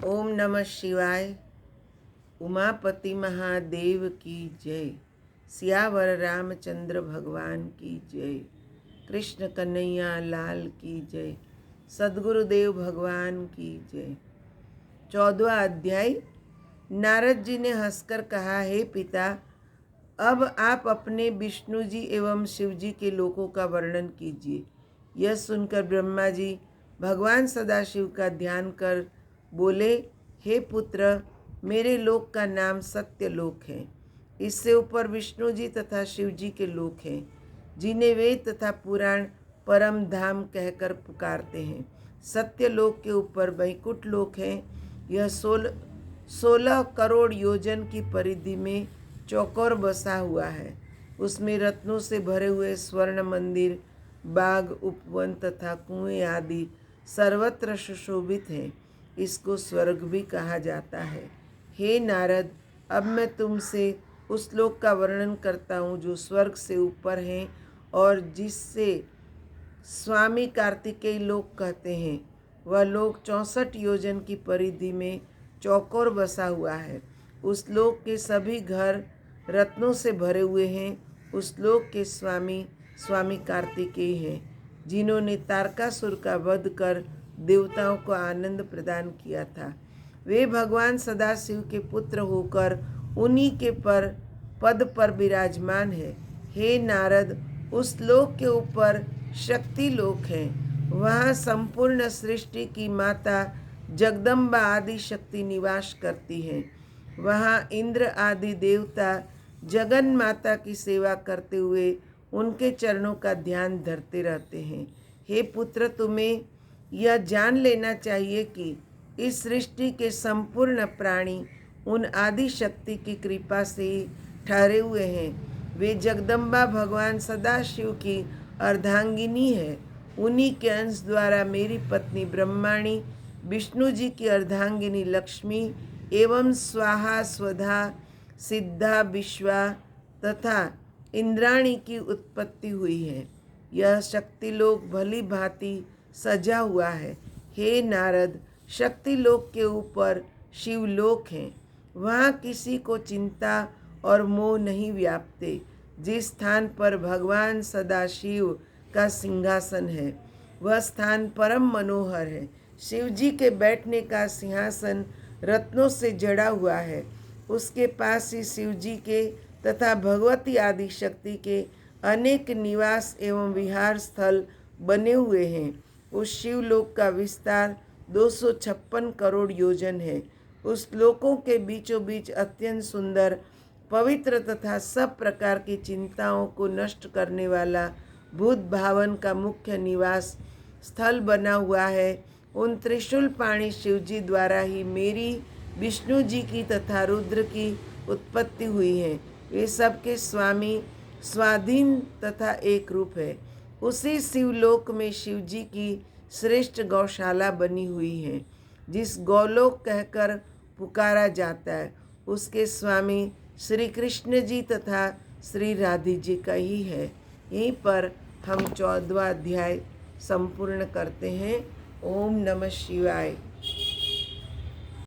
ओम नमः शिवाय। उमापति महादेव की जय। सियावर रामचंद्र भगवान की जय। कृष्ण कन्हैया लाल की जय। सद्गुरुदेव भगवान की जय। 14वां अध्याय। नारद जी ने हंसकर कहा, हे पिता, अब आप अपने विष्णु जी एवं शिव जी के लोकों का वर्णन कीजिए। यह सुनकर ब्रह्मा जी भगवान सदाशिव का ध्यान कर बोले, हे पुत्र, मेरे लोक का नाम सत्य लोक है। इससे ऊपर विष्णु जी तथा शिव जी के लोक हैं, जिन्हें वेद तथा पुराण परम धाम कहकर पुकारते हैं। सत्य लोक के ऊपर वैकुंठ लोक है। यह 16 करोड़ योजन की परिधि में चौकोर बसा हुआ है। उसमें रत्नों से भरे हुए स्वर्ण मंदिर, बाग, उपवन तथा कुएं आदि सर्वत्र सुशोभित हैं। इसको स्वर्ग भी कहा जाता है। हे नारद, अब मैं तुमसे उस लोक का वर्णन करता हूँ जो स्वर्ग से ऊपर है और जिससे स्वामी कार्तिकेय लोक कहते हैं। वह लोक 64 योजन की परिधि में चौकोर बसा हुआ है। उस लोक के सभी घर रत्नों से भरे हुए हैं। उस लोक के स्वामी कार्तिकेय हैं, जिन्होंने तारकासुर का वध कर देवताओं को आनंद प्रदान किया था। वे भगवान सदाशिव के पुत्र होकर उन्हीं के पद पर विराजमान है। हे नारद, उस लोक के ऊपर शक्ति लोक है। वहाँ संपूर्ण सृष्टि की माता जगदम्बा आदि शक्ति निवास करती हैं। वहाँ इंद्र आदि देवता जगन माता की सेवा करते हुए उनके चरणों का ध्यान धरते रहते हैं। हे पुत्र, तुम्हें यह जान लेना चाहिए कि इस सृष्टि के संपूर्ण प्राणी उन आदि शक्ति की कृपा से ही ठहरे हुए हैं। वे जगदम्बा भगवान सदाशिव की अर्धांगिनी है। उन्हीं के अंश द्वारा मेरी पत्नी ब्रह्माणी, विष्णु जी की अर्धांगिनी लक्ष्मी एवं स्वाहा, स्वधा, सिद्धा, विश्वा तथा इंद्राणी की उत्पत्ति हुई है। यह शक्तिलोक भली भांति सजा हुआ है। हे नारद, शक्तिलोक के ऊपर शिवलोक है। वहाँ किसी को चिंता और मोह नहीं व्यापते। जिस स्थान पर भगवान सदाशिव का सिंहासन है, वह स्थान परम मनोहर है। शिव जी के बैठने का सिंहासन रत्नों से जड़ा हुआ है। उसके पास ही शिव जी के तथा भगवती आदि शक्ति के अनेक निवास एवं विहार स्थल बने हुए हैं। उस शिवलोक का विस्तार 256 करोड़ योजन है। उस लोकों के बीचों बीच अत्यंत सुंदर, पवित्र तथा सब प्रकार की चिंताओं को नष्ट करने वाला भूत भावन का मुख्य निवास स्थल बना हुआ है। उन त्रिशूल पाणी शिव जी द्वारा ही मेरी, विष्णु जी की तथा रुद्र की उत्पत्ति हुई है। वे सबके स्वामी, स्वाधीन तथा एक रूप है। उसी शिवलोक में शिव जी की श्रेष्ठ गौशाला बनी हुई है, जिस गौलोक कहकर पुकारा जाता है। उसके स्वामी श्री कृष्ण जी तथा श्री राधे जी का ही है। यहीं पर हम 14वां अध्याय संपूर्ण करते हैं। ओम नमः शिवाय।